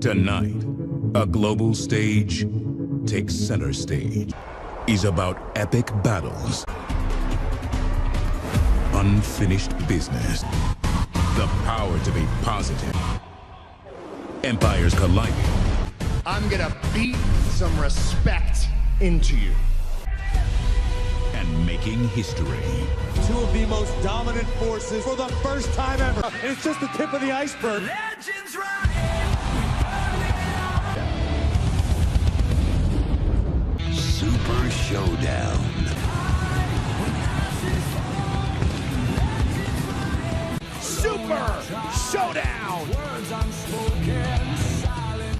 Tonight, a global stage takes center stage. Is about epic battles, unfinished business, the power to be positive, empires colliding. I'm gonna beat some respect into you. And making history. Two of the most dominant forces for the first time ever. And it's just the tip of the iceberg. Legends rise. Super Showdown. Super Showdown! Words unspoken, silent.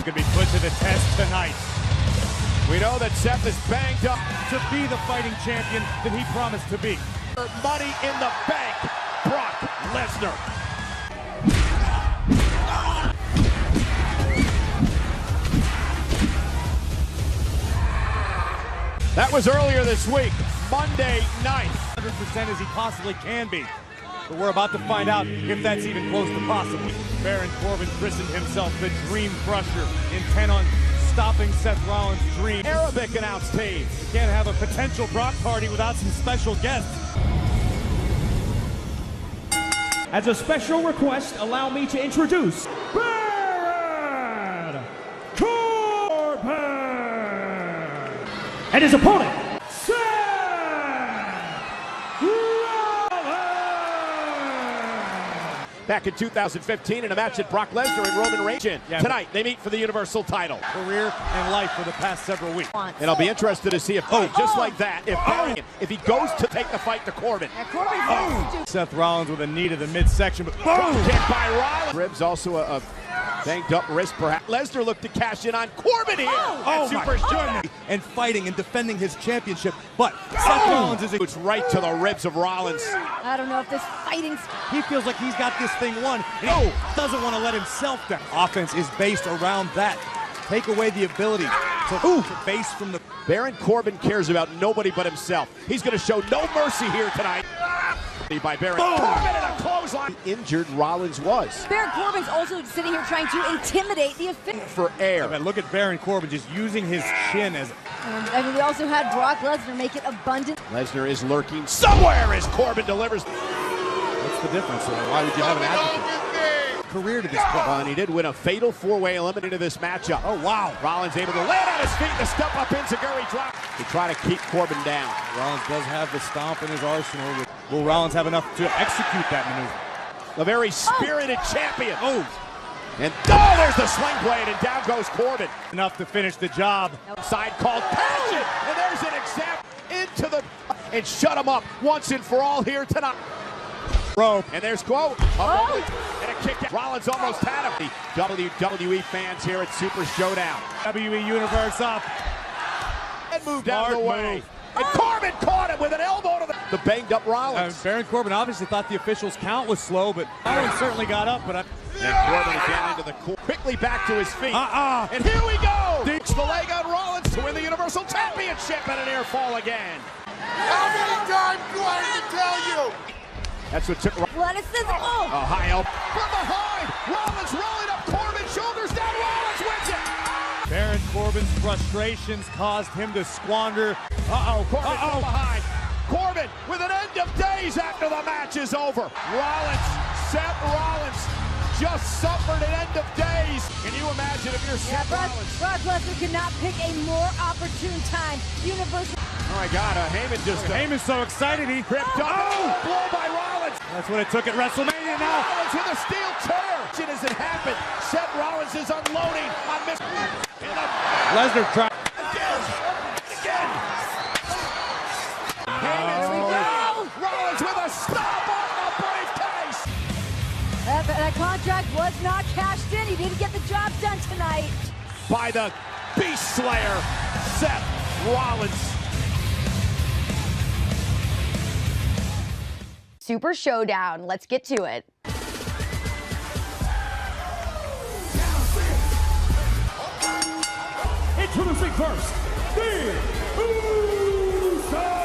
Going to be put to the test tonight. We know that Seth is banged up. To be the fighting champion that he promised to be. Money in the bank, Brock Lesnar. That was earlier this week, Monday night. 100% as he possibly can be. But we're about to find out if that's even close to possible. Baron Corbin christened himself the Dream Crusher, intent on stopping Seth Rollins' dream. Arabic announce team. You can't have a potential Brock party without some special guests. As a special request, allow me to introduce Baron Corbin and his opponent, Seth Rollins. Back in 2015 in a match at Brock Lesnar and Roman Reigns. Tonight, they meet for the Universal title. Career and life for the past several weeks. And I'll be interested to see if, just like that, if he goes to take the fight to Corbin. Seth Rollins with a knee to the midsection, but Boom! Kick by Rollins. Ribs also a banged up wrist, perhaps. Lesnar looked to cash in on Corbin here. oh my goodness! And fighting and defending his championship, but Seth Rollins is It's right to the ribs of Rollins. I don't know if this fighting's... He feels like he's got this thing won, and he doesn't want to let himself down. Offense is based around that. Take away the ability to base from the... Baron Corbin cares about nobody but himself. He's going to show no mercy here tonight. By Baron Corbin and a clothesline. Injured Rollins was. Baron Corbin's also sitting here trying to intimidate the official. For air. But look at Baron Corbin just using his chin as... I mean, we also had Brock Lesnar make it abundant. Lesnar is lurking somewhere as Corbin delivers. What's the difference? Why would you have an advocate? Career to this point. And he did win a fatal four-way eliminator this matchup. Oh, wow. Rollins able to land on his feet, the step up enziguri drop. To try to keep Corbin down. Rollins does have the stomp in his arsenal. Will Rollins have enough to execute that maneuver? A very spirited champion. And there's the sling blade, and down goes Corbin. Enough to finish the job. Side called passion, and there's an example into the... And shut him up once and for all here tonight. Rope. And there's quote. And a kick. Rollins almost had him. The WWE fans here at Super Showdown. WWE Universe up. And moved out of the way. And Corbin caught him with an elbow to the banged up Rollins. Baron Corbin obviously thought the official's count was slow, but Rollins certainly got up. But and Corbin again into the court. Quickly back to his feet. And here we go. Ditch the leg on Rollins to win the Universal Championship and an air fall again. How many times do I have to tell you? That's what took Athleticism. a high elbow from behind. Rollins rolling up Corbin, shoulders down. Rollins wins it. Baron Corbin's frustrations caused him to squander. Corbin from behind. Corbin with an end of days after the match is over. Seth Rollins just suffered an end of days. Can you imagine if you're Seth Rollins? Brock Lesnar could not pick a more opportune time. Universal. Oh my God, Heyman just... Heyman's so excited he ripped up. Blow by Rollins. That's what it took at WrestleMania now. Rollins with a steel chair. It hasn't happened. Seth Rollins is unloading on Miss... Lesnar tried. Again. Rollins with a stop on the briefcase. That contract was not cashed in. He didn't get the job done tonight. By the Beast Slayer, Seth Rollins. Super Showdown. Let's get to it. Introducing first, the Usos.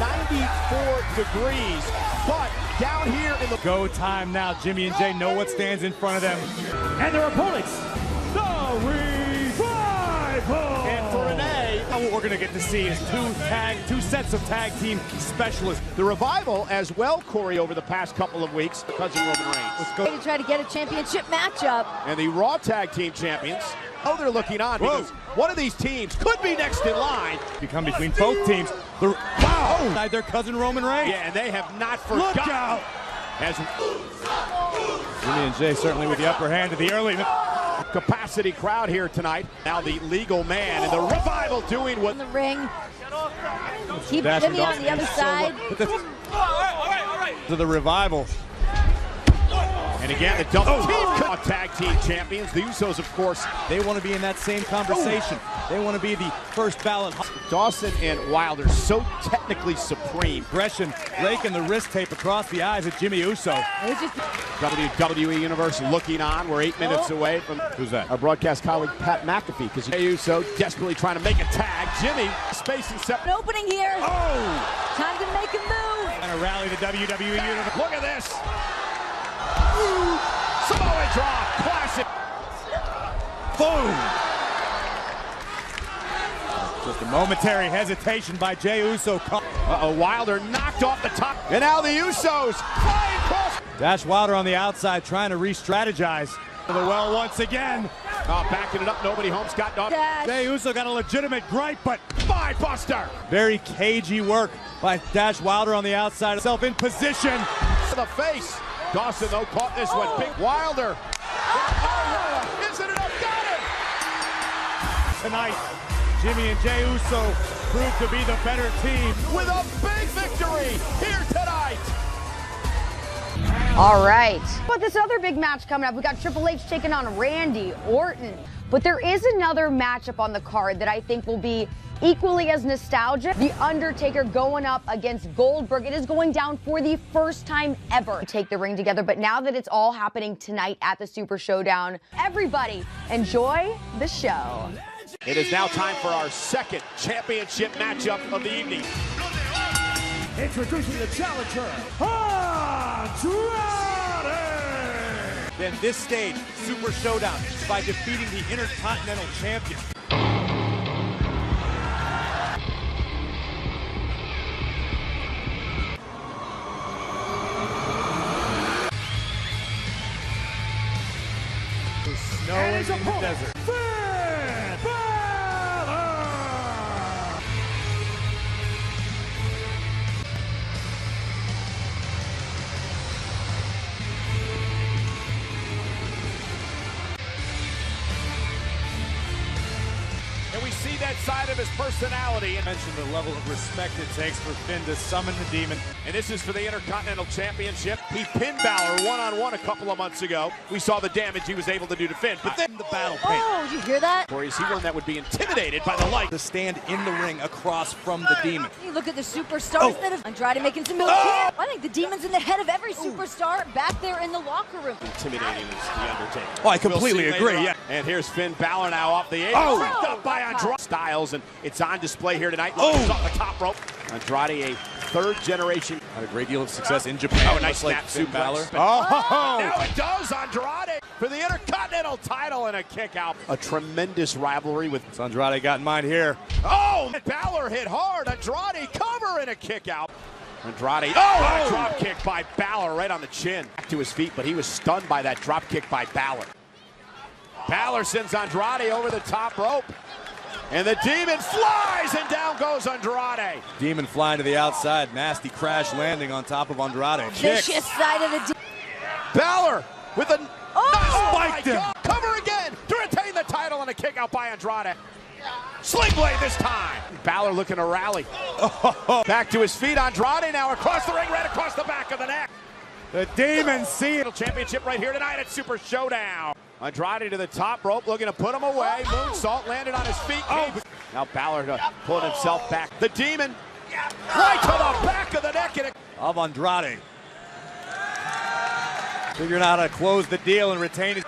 94 degrees, but down here in the Go time now. Jimmy and Jay know what stands in front of them. And their opponents, the Revival! and for Renee. Now what we're going to get to see is two sets of tag team specialists. The Revival as well, Corey, over the past couple of weeks, because of Roman Reigns. Let's go. To try to get a championship matchup. And the Raw Tag Team Champions, oh, they're looking on because one of these teams could be next in line. You come between both teams. Wow! Their cousin Roman Reigns. Yeah, and they have not forgotten. Look out! As Jimmy and Jay certainly with the upper hand to the early. capacity crowd here tonight. Now the legal man and the Revival doing what In the ring. Keep Dashing Jimmy on Dawson the other is so side. To the Revival. And again, the double team tag team champions. The Usos, of course. They want to be in that same conversation. They want to be the first ballot. Dawson and Wilder so technically supreme. Aggression, raking the wrist tape across the eyes of Jimmy Uso. It's just WWE Universe looking on. We're 8 minutes away from Who's that? our broadcast colleague Pat McAfee, because Jey Uso desperately trying to make a tag. Jimmy spacing an separate. opening here. Oh! Time to make a move. And a rally the WWE Universe. Look at this. Samoa drop. Classic. Boom! Just a momentary hesitation by Jey Uso. Wilder knocked off the top. And now the Usos flying across. Dash Wilder on the outside trying to re-strategize. The well once again. Backing it up. Nobody home. Scott Dawson. Dash. Jey Uso got a legitimate gripe, but Five Buster. very cagey work by Dash Wilder on the outside. Self in position. To the face. Dawson, though, caught this one. Big Wilder. Isn't it up? Got it. Tonight, Jimmy and Jey Uso proved to be the better team. With a big victory here tonight. All right. But this other big match coming up, we got Triple H taking on Randy Orton. But there is another matchup on the card that I think will be equally as nostalgic. The Undertaker going up against Goldberg. It is going down for the first time ever to take the ring together. But now that it's all happening tonight at the Super Showdown, everybody enjoy the show. It is now time for our second championship matchup of the evening. Introducing the challenger, Andrade! Then this stage, Super Showdown, by defeating the Intercontinental Champion. Snowing in the desert. And we see that side of his personality. And Mention the level of respect it takes for Finn to summon the demon. this is for the Intercontinental Championship. He pinned Balor one-on-one a couple of months ago. We saw the damage he was able to do to Finn. But then The battle paint. Oh, did you hear that? Corey, is he one that would be intimidated by the light? To stand in the ring across from the demon. You look at the superstars that have Andrade making some moves here. I think the demon's in the head of every superstar back there in the locker room. Intimidating is the Undertaker. Oh, I completely We'll see agree, later yeah. on. And here's Finn Balor now off the apron. Oh! Picked up by Andrade. Styles, and it's on display here tonight. He's off the top rope. Andrade, a third generation. Had a great deal of success in Japan. Oh, a nice like snap Finn Balor. suplex. Oh! Now it does. Andrade for the Intercontinental title and a kick out. A tremendous rivalry with. It's Andrade got in mind here. Oh, Balor hit hard. Andrade cover and a kick out. Andrade. Oh, a drop kick by Balor right on the chin. Back to his feet, but he was stunned by that drop kick by Balor. Balor sends Andrade over the top rope. And the demon flies, and down goes Andrade. Demon flying to the outside. Nasty crash landing on top of Andrade. Vicious Kicks. side of the demon. Balor with a Spiked him. God. Cover again to retain the title and a kick out by Andrade. Sling blade this time. Balor looking to rally. Back to his feet. Andrade now across the ring, right across the back of the neck. The demon seal. Championship right here tonight at Super Showdown. Andrade to the top rope, looking to put him away. Moonsault landed on his feet. Now Balor pulling himself back. The demon right to the back of the neck. And Of Andrade. Figuring out how to close the deal and retain his.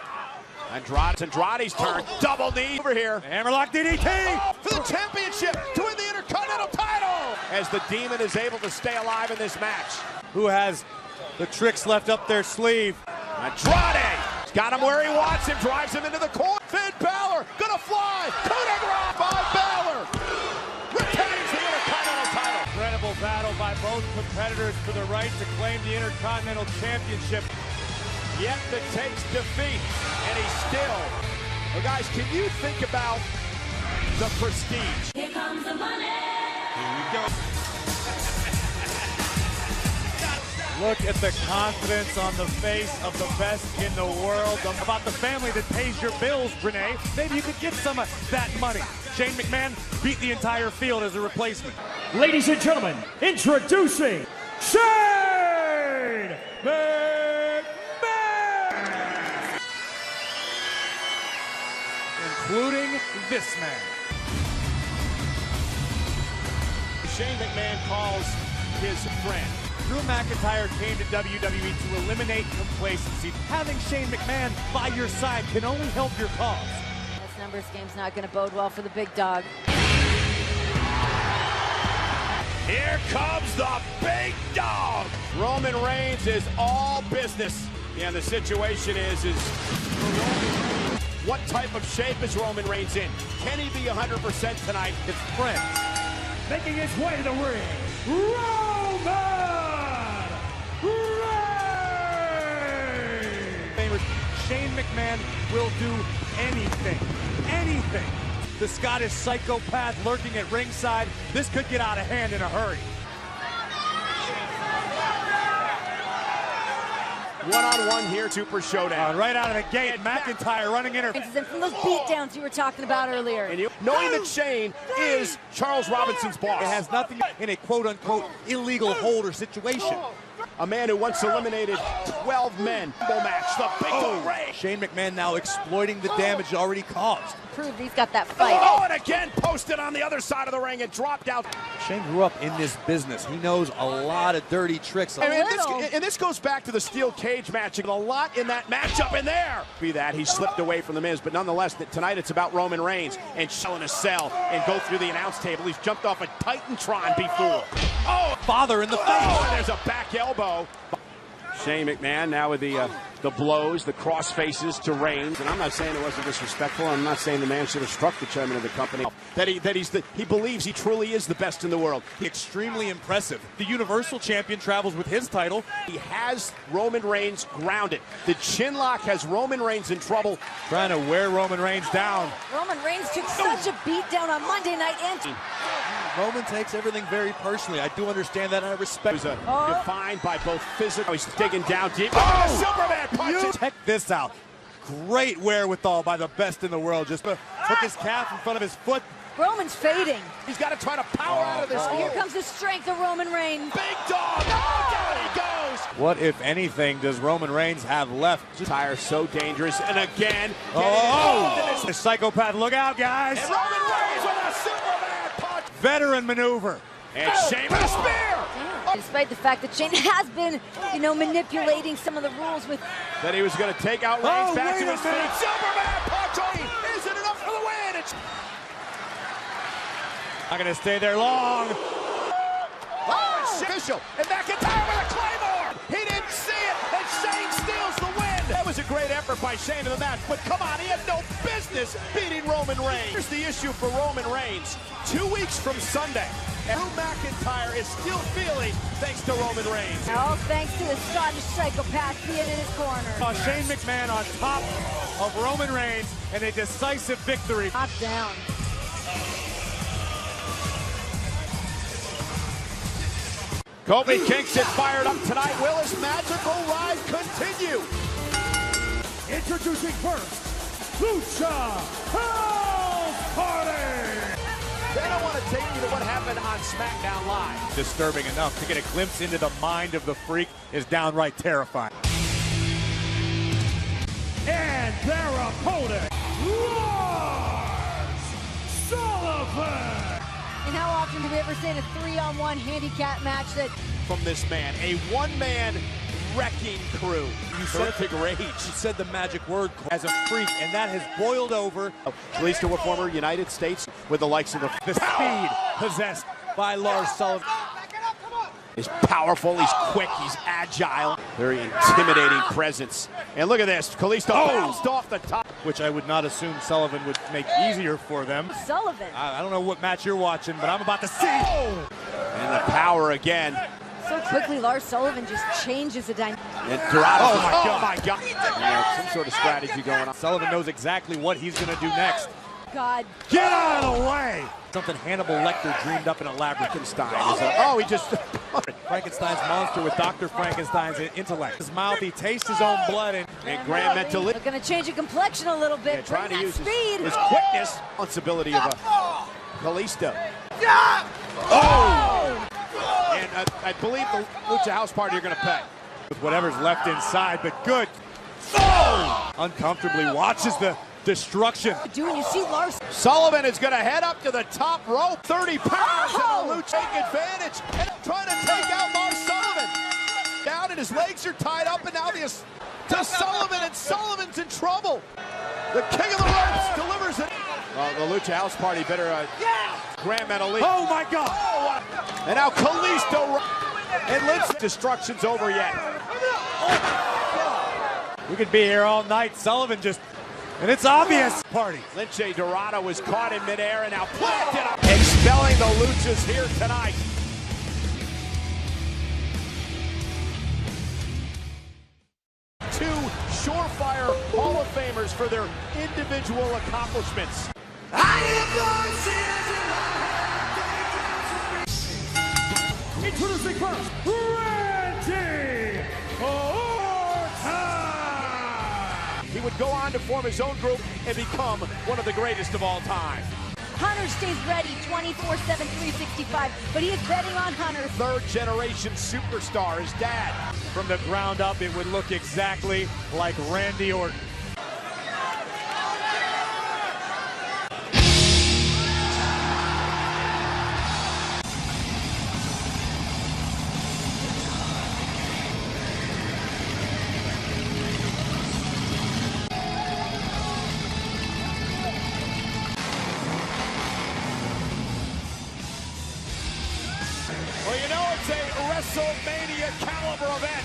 Andrade's turn. Double knee over here. Hammerlock DDT. For the championship to win the Intercontinental title. As the demon is able to stay alive in this match. Who has The tricks left up their sleeve. Andrade! He's got him where he wants him, drives him into the corner. Finn Balor gonna fly. Coup de grace by Balor. Retains the Intercontinental title. Incredible battle by both competitors for the right to claim the Intercontinental Championship. Yet that takes defeat, and he's still. Well, guys, can you think about the prestige? Here comes the money. Here we go. Look at the confidence on the face of the best in the world. About the family that pays your bills, Renee. Maybe you could get some of that money. Shane McMahon beat the entire field as a replacement. Ladies and gentlemen, introducing Shane McMahon! Including this man. Shane McMahon calls his friend. Drew McIntyre came to WWE to eliminate complacency. Having Shane McMahon by your side can only help your cause. This numbers game's not going to bode well for the big dog. Here comes the big dog. Roman Reigns is all business. And the situation is what type of shape is Roman Reigns in? Can he be 100% tonight? His friends. Making his way to the ring, Roman Reigns! Shane McMahon will do anything. The Scottish psychopath lurking at ringside. This could get out of hand in a hurry. One-on-one here, Super Showdown. Right out of the gate, McIntyre running in her. From those beatdowns you were talking about earlier. And knowing that Shane is Charles Robinson's boss. It has nothing in a quote-unquote illegal hold or situation. A man who once eliminated 12 men. Match, the big dog Ray. Shane McMahon now exploiting the damage already caused. Proved he's got that fight. Oh, and again posted on the other side of the ring and dropped out. Shane grew up in this business. He knows a lot of dirty tricks. And this goes back to the steel cage match. A lot in that matchup in there. Be that he slipped away from the Miz, but nonetheless, tonight it's about Roman Reigns and selling a cell and go through the announce table. He's jumped off a Titantron before. Oh, father in the face. Oh, and there's a back elbow. Shane McMahon now with the blows, the cross faces to Reigns. And I'm not saying it wasn't disrespectful. I'm not saying the man should have struck the chairman of the company. He believes he truly is the best in the world. Extremely impressive. The Universal Champion travels with his title. He has Roman Reigns grounded. The chin lock has Roman Reigns in trouble. Trying to wear Roman Reigns down. Roman Reigns took such a beat down on Monday night. Roman takes everything very personally. I do understand that, and I respect it. Defined by both physical. He's digging down deep. Oh, Superman punches. Check this out. Great wherewithal by the best in the world. Just took his calf in front of his foot. Roman's fading. He's got to try to power out of this. Here comes the strength of Roman Reigns. Big dog. Oh, down he goes. What, if anything, does Roman Reigns have left? Tire so dangerous. And again. The psychopath. Look out, guys. And Roman Reigns with a Superman punch. Veteran maneuver. And Shane with a spear. Despite the fact that Shane has been, manipulating some of the rules with. That he was going to take out Reigns back to his feet. Superman punch. Is it enough for the win? It's not going to stay there long. Oh, official. And McIntyre with a Claymore. He didn't see it. And Shane steals the win. That was a great effort by Shane in the match. But come on, he had no business beating Roman Reigns. Here's the issue for Roman Reigns. 2 weeks from Sunday. And Drew McIntyre is still feeling thanks to Roman Reigns. All thanks to the Scottish psychopath being in his corner. Shane McMahon on top of Roman Reigns and a decisive victory. Top down. Kofi Kingston fired up tonight. Will his magical ride continue? Introducing first, Lucha House Party! Then I want to take you to what happened on SmackDown Live. Disturbing enough to get a glimpse into the mind of the freak is downright terrifying. And their opponent, Lars Sullivan! And how often do we ever see in a 3-on-1 handicap match that... From this man, a one-man wrecking crew. Terrific rage. He said the magic word as a freak, and that has boiled over. At least to a former United States with the likes of the speed possessed by Lars Sullivan. He's powerful, he's quick, he's agile. Very intimidating presence. And look at this, Kalisto bounced off the top. Which I would not assume Sullivan would make easier for them. Sullivan. I don't know what match you're watching, but I'm about to see. And the power again. So quickly, Lars Sullivan just changes the dynamic. And Dorado, oh my God. Yeah, some sort of strategy going on. Sullivan knows exactly what he's going to do next. God. Get out of the way! Something Hannibal Lecter dreamed up in a lab. Oh, he just... Frankenstein's monster with Dr. Frankenstein's intellect. His mouth, he tastes his own blood. And Graham meant to live. Going to change your complexion a little bit. Yeah, trying to use speed. his quickness. Responsibility of Kalisto. Oh! And I believe the Lucha House Party are going to pay. With whatever's left inside, but good. Oh! Uncomfortably watches the destruction. Dude, you see Lars. Sullivan is going to head up to the top rope. 30 pounds and the Lucha take advantage. And trying to take out Lars Sullivan. Down and his legs are tied up and now to Sullivan, and Sullivan's in trouble. The king of the ropes delivers it. The Lucha House Party better Graham and Elite. Oh my God! And now Kalisto and Lynch's destruction's over yet. We could be here all night. Sullivan just, and it's obvious. Party. Lince Dorado was caught in midair and now planted up, expelling the Luchas here tonight. Two surefire Hall of Famers for their individual accomplishments. Introducing first, Randy Orton! He would go on to form his own group and become one of the greatest of all time. Hunter stays ready 24/7, 365, but he is betting on Hunter. Third generation superstar, his dad. From the ground up, it would look exactly like Randy Orton. Well, you know it's a WrestleMania caliber event.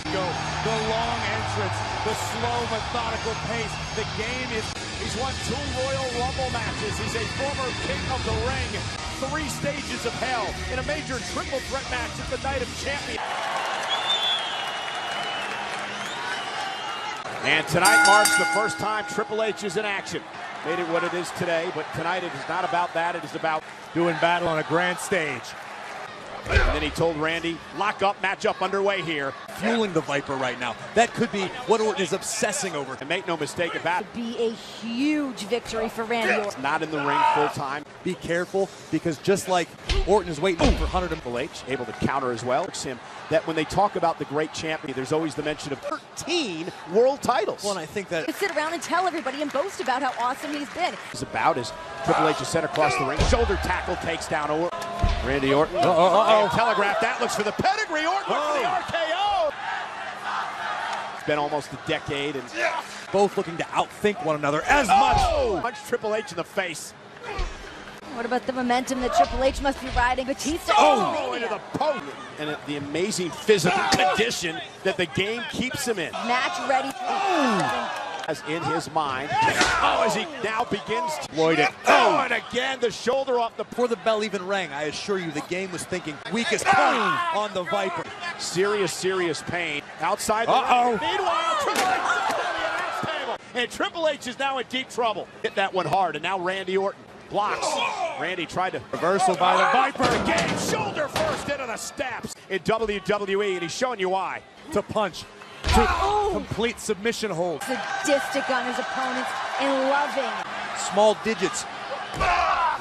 The long entrance, the slow, methodical pace. The game is... He's won 2 Royal Rumble matches. He's a former king of the ring. 3 stages of hell in a major triple threat match at the Night of Champions. And tonight marks the first time Triple H is in action. Made it what it is today, but tonight it is not about that. It is about doing battle on a grand stage. And then he told Randy, lock up, match up underway here. Fueling the Viper right now. That could be what Orton is obsessing over. And make no mistake about it. It would be a huge victory for Randy Orton. Not in the ring full time. Be careful, because just like Orton is waiting for Hunter to... Triple H, able to counter as well. Him that when they talk about the great champion, there's always the mention of 13 world titles. Well, and I think that... You sit around and tell everybody and boast about how awesome he's been. It's about as Triple H is sent across the ring. Shoulder tackle takes down Orton. Randy Orton. Telegraph that. Looks for the pedigree. Orton for the RKO. It's been almost a decade, and both looking to outthink one another as much. Punch Triple H in the face. What about the momentum that Triple H must be riding? Batista into the post. And the amazing physical condition that the game keeps him in. Match ready. As in his mind. As he now begins to exploit it. And again, the shoulder off the... Before the bell even rang, I assure you, the game was thinking weakest point on the Viper. Serious, serious pain. Outside the ring. Meanwhile, Triple H is on the announce table. And Triple H is now in deep trouble. Hit that one hard, and now Randy Orton blocks. Randy tried to... Reversal by the Viper. Again, shoulder first into the steps in WWE, and he's showing you why. To punch. To complete submission hold. Sadistic on his opponents and loving. Small digits.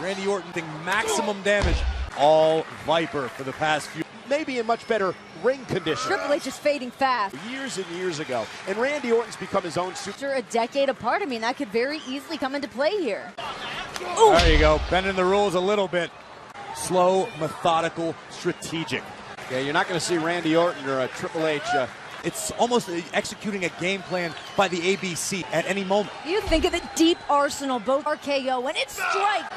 Randy Orton doing maximum damage. All Viper for the past few. Maybe in much better ring condition. Triple H is fading fast. Years and years ago. And Randy Orton's become his own super. After a decade apart, I mean, that could very easily come into play here. Ooh. There you go. Bending the rules a little bit. Slow, methodical, strategic. Yeah, you're not going to see Randy Orton or Triple H. It's almost executing a game plan by the ABC at any moment. You think of the deep arsenal, both RKO, and it's strike.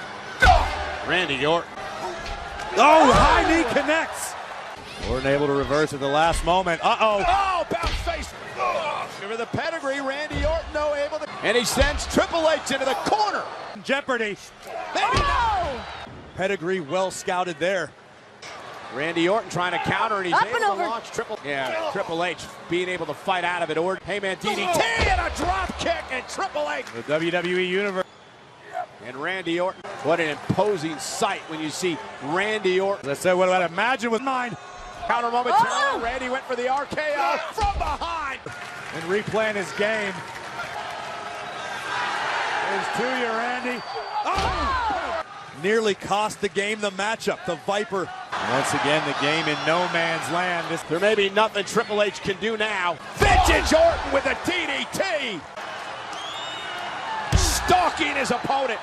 Randy Orton. Oh, high knee connects. Orton able to reverse at the last moment. Uh-oh. Oh, bounce face. Over the pedigree, Randy Orton, though, able to. And he sends Triple H into the corner. Jeopardy. Maybe not. Pedigree well scouted there. Randy Orton trying to counter, and he's Up able and to over. launch Triple H being able to fight out of it. Orton, hey man, DDT and a drop kick, and Triple H. The WWE Universe. And Randy Orton, what an imposing sight when you see Randy Orton. As I said, what about imagine with mine? Counter momentarily, Randy went for the RKO from behind. And replaying his game. Here's to you, Randy. Oh! Nearly cost the game the matchup. The Viper. Once again, the game in no man's land. There may be nothing Triple H can do now. Vintage Orton with a DDT. Stalking his opponent.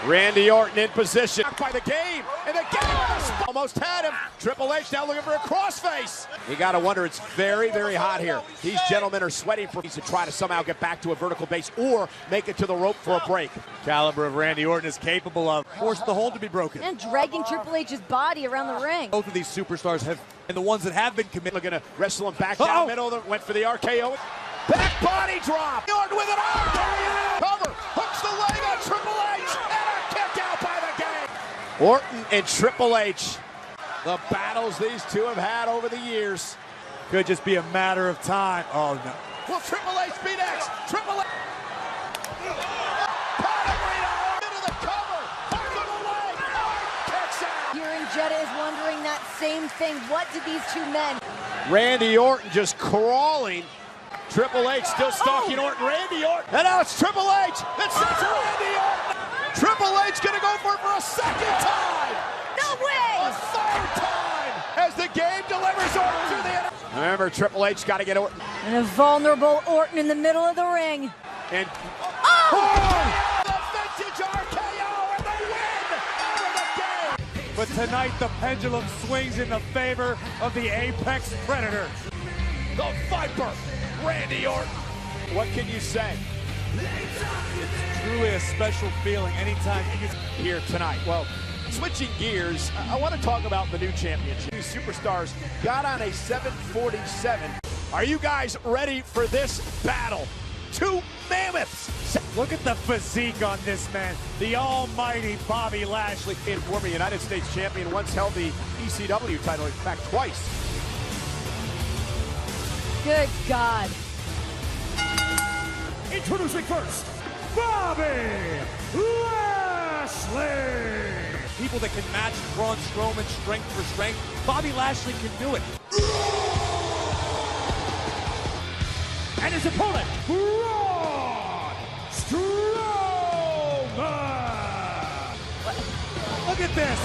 Randy Orton in position. By the game, and the game almost had him. Triple H now looking for a crossface. You gotta wonder, it's very, very hot here. These gentlemen are sweating for to try to somehow get back to a vertical base or make it to the rope for a break. Caliber of Randy Orton is capable of. Forced the hold to be broken. And dragging Triple H's body around the ring. Both of these superstars have, and the ones that have been committed. Looking to wrestle him back down middle. Went for the RKO. Back body drop. Orton with an RKO. Cover. Hooks the leg on Triple H. And a kick out by the game. Orton and Triple H. The battles these two have had over the years. Could just be a matter of time. Oh, no. Will Triple H be next? Triple H. Into the cover. Hook of the leg. Kicks out. Hearing Jetta is wondering that same thing. What did these two men? Randy Orton just crawling. Triple H still stalking Orton. Randy Orton. And now it's Triple H. It's Randy Orton. Triple H gonna go for it for a second time. No way! A third time. As the game delivers Orton to the end. Remember, Triple H got to get Orton. And a vulnerable Orton in the middle of the ring. And the vintage RKO and the win for the game. But tonight the pendulum swings in the favor of the Apex Predator. The Viper, Randy Orton. What can you say? It's truly a special feeling anytime you get Here tonight. Well, switching gears, I want to talk about the new championship. These superstars got on a 747. Are you guys ready for this battle? Two mammoths. Look at the physique on this man. The almighty Bobby Lashley. In former United States champion, once held the ECW title, in fact, twice. Good God. Introducing first, Bobby Lashley. People that can match Braun Strowman strength for strength. Bobby Lashley can do it. And his opponent, Braun Strowman. Look at this.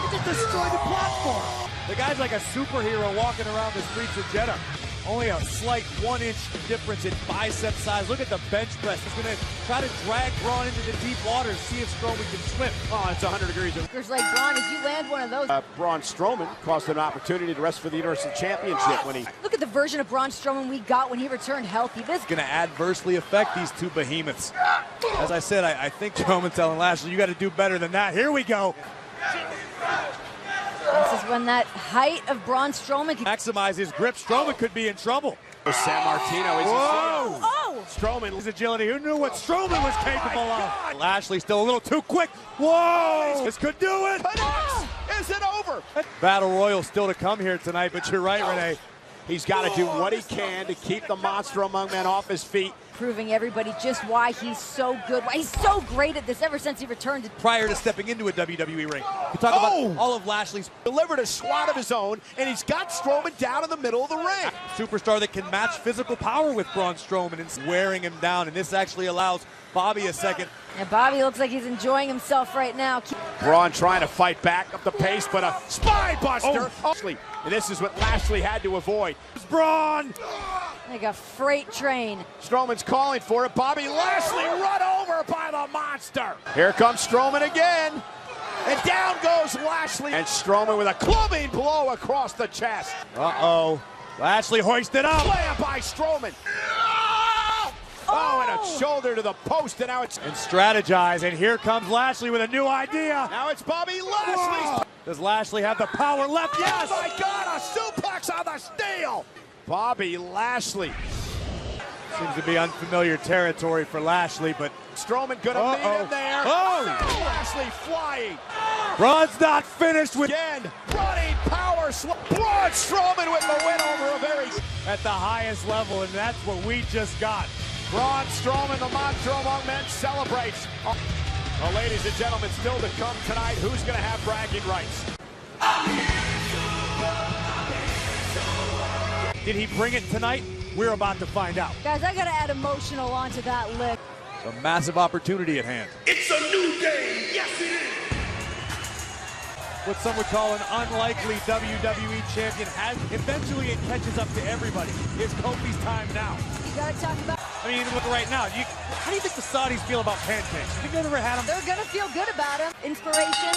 He just destroyed the platform. The guy's like a superhero walking around the streets of Jeddah. Only a slight 1-inch difference in bicep size. Look at the bench press. He's going to try to drag Braun into the deep waters, see if Strowman can swim. Oh, it's 100 degrees. Like Braun, if you land one of those. Braun Strowman cost an opportunity to rest for the Universal Championship when he. Look at the version of Braun Strowman we got when he returned healthy. This Going to adversely affect these two behemoths. As I said, I think Strowman telling Lashley, you got to do better than that. Here we go. This is when that height of Braun Strowman can Maximize his grip. Strowman could be in trouble. San Martino is. Whoa! Oh! Strowman. His agility. Who knew what Strowman was capable of? Lashley still a little too quick. Whoa! This could do it. Is it over? Battle Royal still to come here tonight, but you're right, Renee. He's got to do what he can to keep the monster among men off his feet. proving everybody just why he's so good. Why he's so great at this ever since he returned. Prior to stepping into a WWE ring. We talk about all of Lashley's. Delivered a swat of his own, and he's got Strowman down in the middle of the ring. Superstar that can match physical power with Braun Strowman and wearing him down, and this actually allows Bobby a second. And Bobby looks like he's enjoying himself right now. Braun trying to fight back up the pace, but a spine buster. And this is what Lashley had to avoid. Braun! Like a freight train. Strowman's calling for it. Bobby Lashley run over by the monster. Here comes Strowman again. And down goes Lashley. And Strowman with a clubbing blow across the chest. Lashley hoisted up. Slam by Strowman. Oh, and a shoulder to the post, and now it's... And strategize, and here comes Lashley with a new idea. Now it's Bobby Lashley. Does Lashley have the power left? Yes! Oh my God, a suplex on the steel. Bobby Lashley. Seems to be unfamiliar territory for Lashley, but Strowman gonna meet him there. Oh! Lashley flying. Braun's not finished with... Again, running power. Braun Strowman with the win over a very... At the highest level, and that's what we just got. Braun Strowman, the Monstro among men, celebrates. Well, ladies and gentlemen, still to come tonight, who's going to have bragging rights? Did he bring it tonight? We're about to find out. Guys, I got to add emotional onto that list. A massive opportunity at hand. It's a new day. Yes, it is. What some would call an unlikely WWE champion has eventually it catches up to everybody. It's Kofi's time now. You got to talk about... I mean, look right now. How do you think the Saudis feel about pancakes? You think they've ever had them? They're going to feel good about him. Inspiration.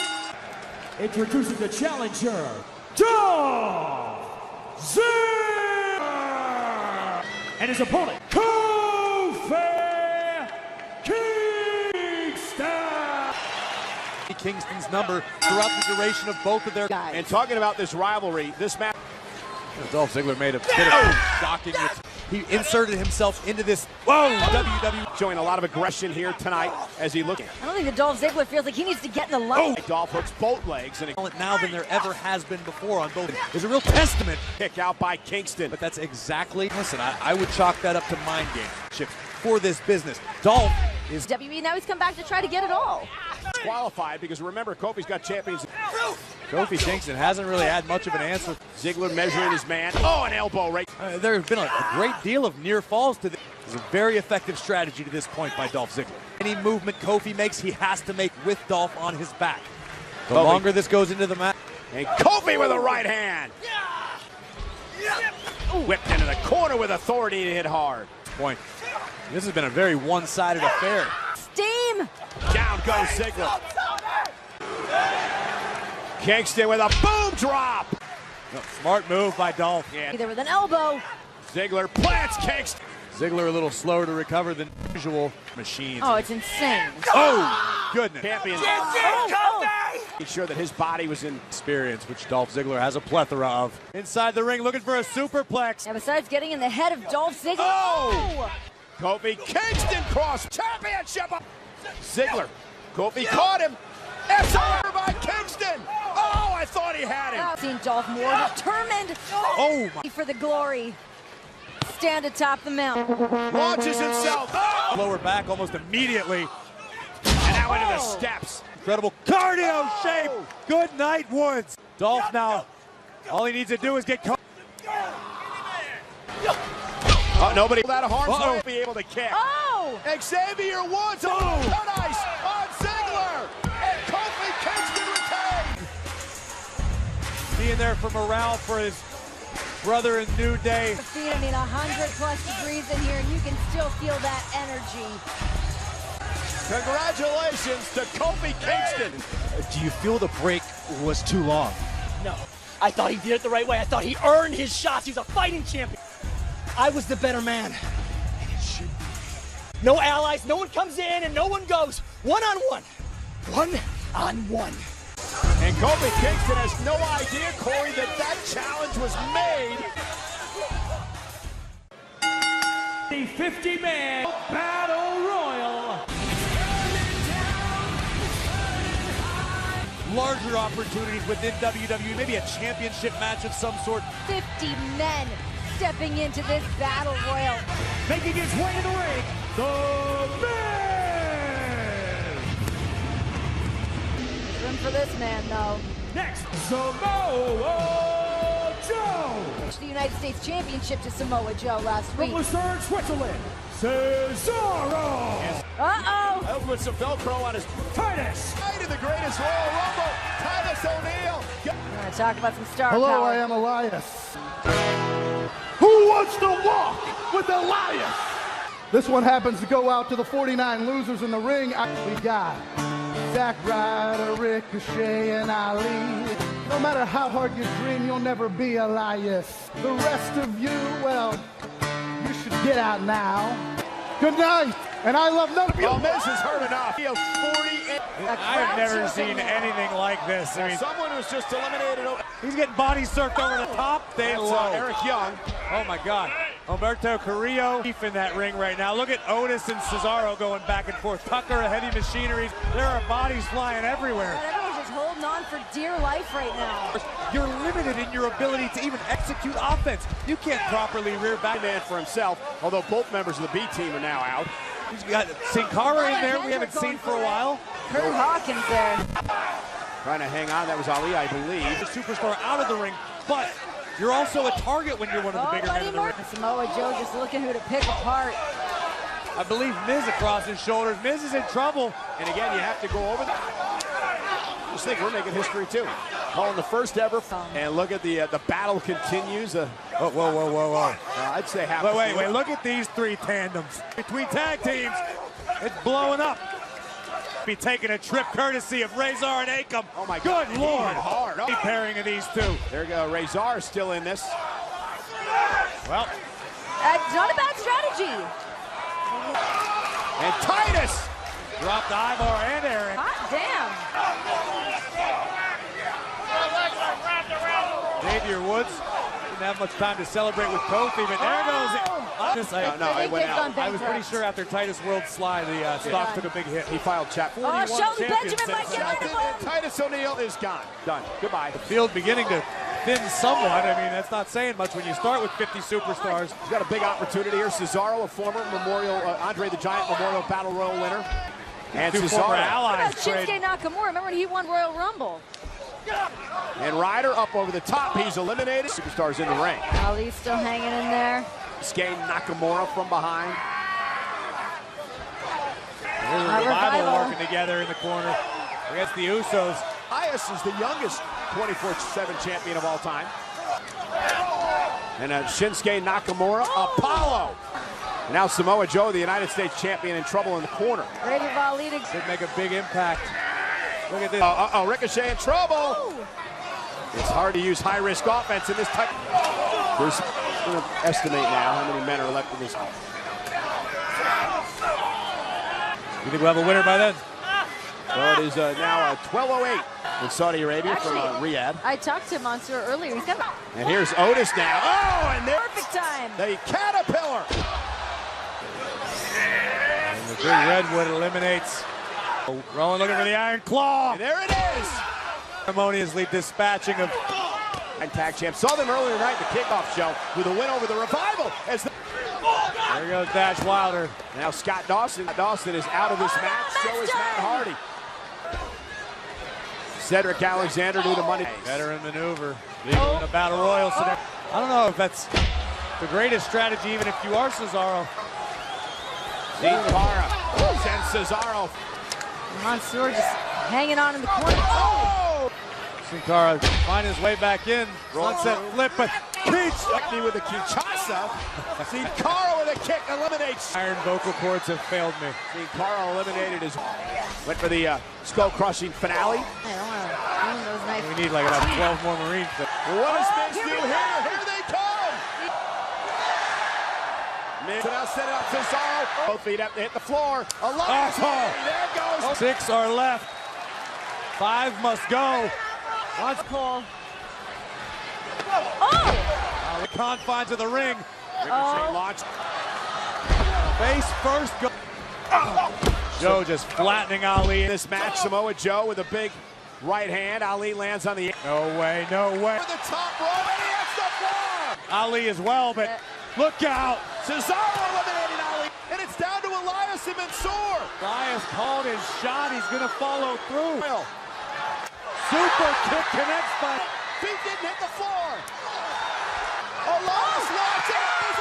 Introducing the challenger, Dolph Ziggler! And his opponent, Kofi Kingston's number throughout the duration of both of their guys. And talking about this rivalry, this match. Dolph Ziggler made a bit of shocking. He inserted himself into this. Whoa! WWE showing a lot of aggression here tonight as he looks. I don't think that Dolph Ziggler feels like he needs to get in the line. Dolph hooks both legs and now than there ever has been before on both. There's a real testament. Kick out by Kingston. But that's exactly. Listen, I would chalk that up to mind games for this business. Dolph is WWE now he's come back to try to get it all. Qualified because remember Kofi's got champions. Kofi Kingston hasn't really had much of an answer. Ziggler measuring his man. Oh, an elbow right. There's been a great deal of near falls to this. It's a very effective strategy to this point by Dolph Ziggler. Any movement Kofi makes, he has to make with Dolph on his back. The longer this goes into the match. And Kofi with a right hand. Whipped into the corner with authority to hit hard. Point. This has been a very one-sided affair. Steam! Down goes Ziggler. Kingston with a boom drop. Smart move by Dolph. There with an elbow. Ziggler plants Kingston. Ziggler a little slower to recover than usual. Machines. Oh, it's insane. Oh, goodness. Champion. Make sure that his body was in experience, which Dolph Ziggler has a plethora of. Inside the ring, looking for a superplex. Yeah, besides getting in the head of Dolph Ziggler. Oh! Kofi Kingston cross championship. Ziggler. Kofi caught him. SR by Kingston. Oh, I thought he had him. I've seen Dolph more determined. Oh my. For the glory. Stand atop the mountain. Launches himself. Oh! Lower back almost immediately. And now into the steps. Incredible cardio shape. Good night, Woods. Dolph now, all he needs to do is get caught. Oh, nobody that harm won't be able to kick. Oh! Xavier Woods on cut ice on Ziggler. And Kofi Kingston retained. Being there for morale for his brother in New Day. I mean, 100+ degrees in here, and you can still feel that energy. Congratulations to Kofi Kingston. Do you feel the break was too long? No. I thought he did it the right way. I thought he earned his shots. He's a fighting champion. I was the better man. And it should be. No allies, no one comes in and no one goes. One-on-one. One-on-one. And Kofi Kingston has no idea, Corey, that challenge was made. The 50-man Battle Royal. Larger opportunities within WWE, maybe a championship match of some sort. 50 men stepping into this Battle Royal. Making his way in the ring, the Miz. Room for this man, though. Next, Samoa Joe. The United States Championship to Samoa Joe last week. From Lucerne, Switzerland, Cesaro. Uh-oh. With some Velcro on his Titus. Night in the greatest Royal Rumble, Titus O'Neil. We're going to talk about some star Hello, power. I am Elias. Who wants to walk with Elias? This one happens to go out to the 49 losers in the ring. We got Zack Ryder, Ricochet, and Ali. No matter how hard you dream, you'll never be Elias. The rest of you, well, you should get out now. Good night. And I love none of you. Oh, Miz is hurt enough. He has 48. I have never seen anything like this. I mean, someone who's just eliminated. he's getting body surfed over the top. They low. Eric Young. Oh my God. Humberto Carrillo deep in that ring right now. Look at Otis and Cesaro going back and forth. Tucker, heavy machinery. There are bodies flying everywhere. Everyone's just holding on for dear life right now. You're limited in your ability to even execute offense. You can't properly rear back. Man for himself, although both members of the B team are now out. He's got Sin Cara in there we haven't seen for a while. Kurt Hawkins there. Trying to hang on, that was Ali, I believe. The superstar out of the ring, but you're also a target when you're one of the bigger men in the ring. Samoa Joe just looking who to pick apart. I believe Miz across his shoulders. Miz is in trouble. And again, you have to go over the... Just think we're making history too. Calling the first ever. And look at the battle continues. Whoa. I'd say half. Wait. Look at these three tandems between tag teams. It's blowing up. Be taking a trip courtesy of Razor and Akam. Oh my God. Good Lord. Hard. Oh. Pairing of these two. There you go. Razor still in this. Well. Not a bad strategy. And Titus. Dropped Ivar and Aaron. Hot damn. Xavier Woods didn't have much time to celebrate with Kofi, but there goes it. No, it went out. I was pretty sure after Titus World slide, the stock took a big hit. He filed chapter 41. Shelton Benjamin might get rid of him. Titus O'Neil is gone. Done. Goodbye. The field beginning to thin somewhat. I mean, that's not saying much when you start with 50 superstars. He's got a big opportunity here. Cesaro, a former Andre the Giant Memorial Battle Royal winner. And two Cesaro. former allies. Shinsuke Nakamura, remember when he won Royal Rumble? And Ryder up over the top. He's eliminated. Superstars in the ring. Ali's still hanging in there. Shinsuke Nakamura from behind. Here's a revival working together in the corner against the Usos. Elias is the youngest 24/7 champion of all time. And Shinsuke Nakamura, Apollo. And now Samoa Joe, the United States champion, in trouble in the corner. Ready for Ali to Could make a big impact. Look at this. Ricochet in trouble. Ooh. It's hard to use high-risk offense in this type. We're going to estimate now how many men are left in this. You think we'll have a winner by then? Well, it is now 12:08 in Saudi Arabia. Actually, from Riyadh. I talked to Mansoor earlier. He's got And here's Otis now. Oh, and there's perfect time. the Caterpillar. And the big redwood eliminates. Rowan looking for the Iron Claw. And there it is. Harmoniously dispatching of. And tag champ saw them earlier tonight at the kickoff show with a win over the Revival. There goes Dash Wilder. Now Scott Dawson. Dawson is out of this match. So is Matt Hardy. Cedric Alexander due to money. Veteran maneuver. Leaving in a battle royal. So I don't know if that's the greatest strategy, even if you are Cesaro. Sin Cara sends Cesaro. Mansoor just hanging on in the corner. Oh! Sin Cara find his way back in. Sunset flip, but Keach with a Kinshasa. Sin Cara with a kick eliminates. Iron vocal cords have failed me. Sin Cara eliminated his. Went for the skull-crushing finale. We need like about 12 more Marines. Well, what does Miz do here? Here they come! Miz now set it up Cesaro. Both feet up to hit the floor. Elias. There goes. 6 are left. 5 must go. Let's call. The confines of the ring. Ricochet launch. Face first. Go. Joe just flattening Ali in This match, Samoa Joe with a big right hand. Ali lands on the. No way, no way. For the top rope, and he hits the floor. Ali as well, but look out. Cesaro eliminated Ali, and it's down to Elias and Mansoor. Elias called his shot. He's going to follow through. Super kick connects, but feet didn't hit the floor. Elias launches.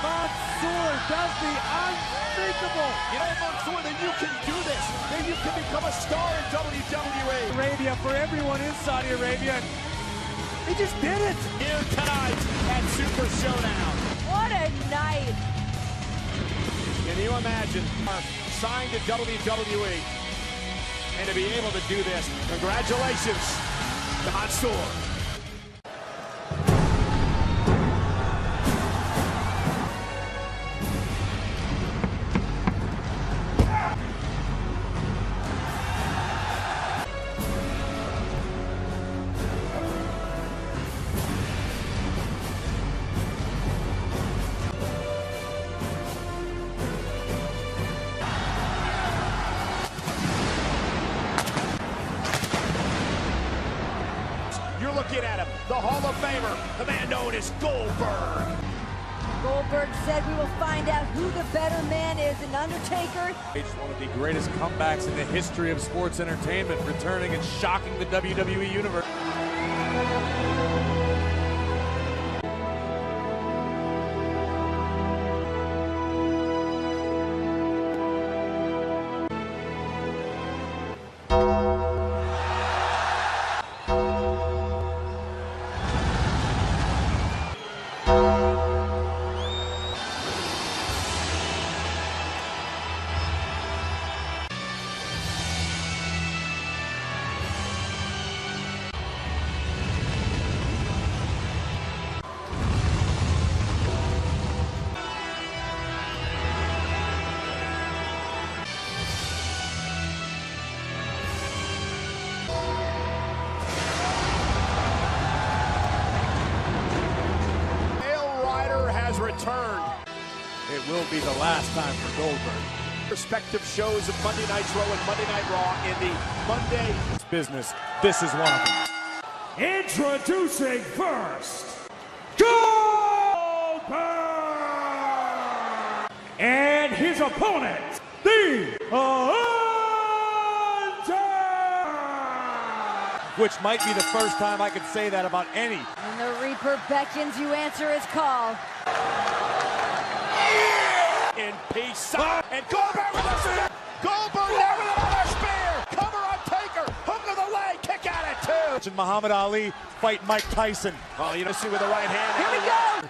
Mansoor does the unthinkable. You know, Mansoor, then you can do this. Then you can become a star in WWE. Arabia for everyone in Saudi Arabia. He just did it. Here tonight at Super Showdown. What a night. Can you imagine? Signed to WWE. And to be able to do this, congratulations to Mansoor. looking at him, the Hall of Famer, the man known as Goldberg. Goldberg said we will find out who the better man is, and Undertaker. It's one of the greatest comebacks in the history of sports entertainment, returning and shocking the WWE Universe. Returned. It will be the last time for Goldberg. Respective shows of Monday Nitro and Monday Night Raw in the Monday business. This is one of them. Introducing first, Goldberg! And his opponent, the which might be the first time I could say that about any. When the Reaper beckons, you answer his call. In peace. And Goldberg with a spear. Goldberg there with another spear. Cover on Taker. Hook of the leg. Kick out at two. And Muhammad Ali fight Mike Tyson. Oh, you don't see with the right hand. Here we go.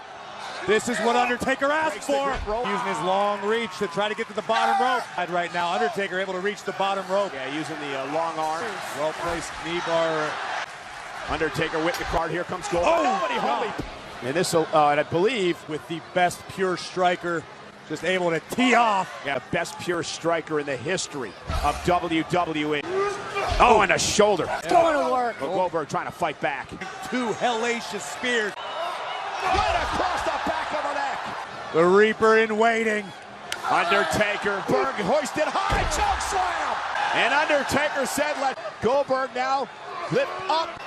This is what Undertaker asked for. Using his long reach to try to get to the bottom rope. Right now, Undertaker able to reach the bottom rope. Yeah, using the long arm. Well-placed knee bar. Undertaker with the card. Here comes Goldberg. Oh, Holy. And this will, and I believe, with the best pure striker, just able to tee off. Yeah, best pure striker in the history of WWE. Oh, and a shoulder. Going to work. Goldberg trying to fight back. Two hellacious spears. Right across the back of the neck. The Reaper in waiting. Undertaker, Berg hoisted high, choke slam. And Undertaker said, let Goldberg now lift up.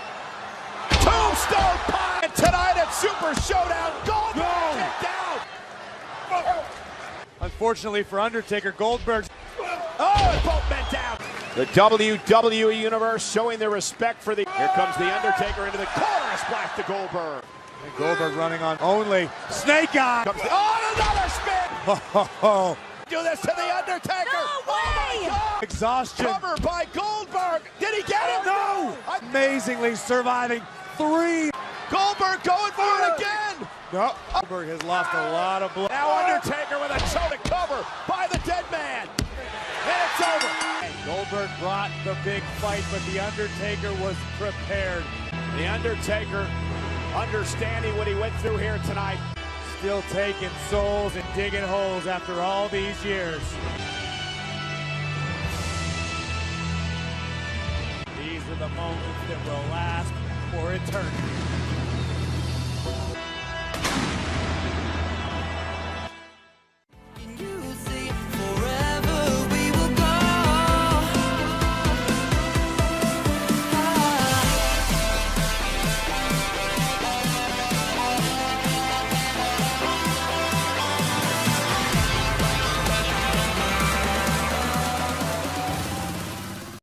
Tombstone pie. And tonight at Super Showdown, Goldberg kicked out. Unfortunately for Undertaker, Goldberg's. Oh, and both men down. The WWE Universe showing their respect for the. Here comes the Undertaker into the corner, a splash to Goldberg. And Goldberg running on only. Snake Eye. Oh, another spin. Do this to the Undertaker. No way. Oh my God. Exhaustion. Cover by Goldberg. Did he get him? No. Amazingly surviving 3. Goldberg going for it again. No. Goldberg has lost a lot of blood. Now Undertaker with a toe to cover by the dead man. And it's over. Goldberg brought the big fight, but the Undertaker was prepared. The Undertaker understanding what he went through here tonight. Still taking souls and digging holes after all these years. These are the moments that will last for eternity.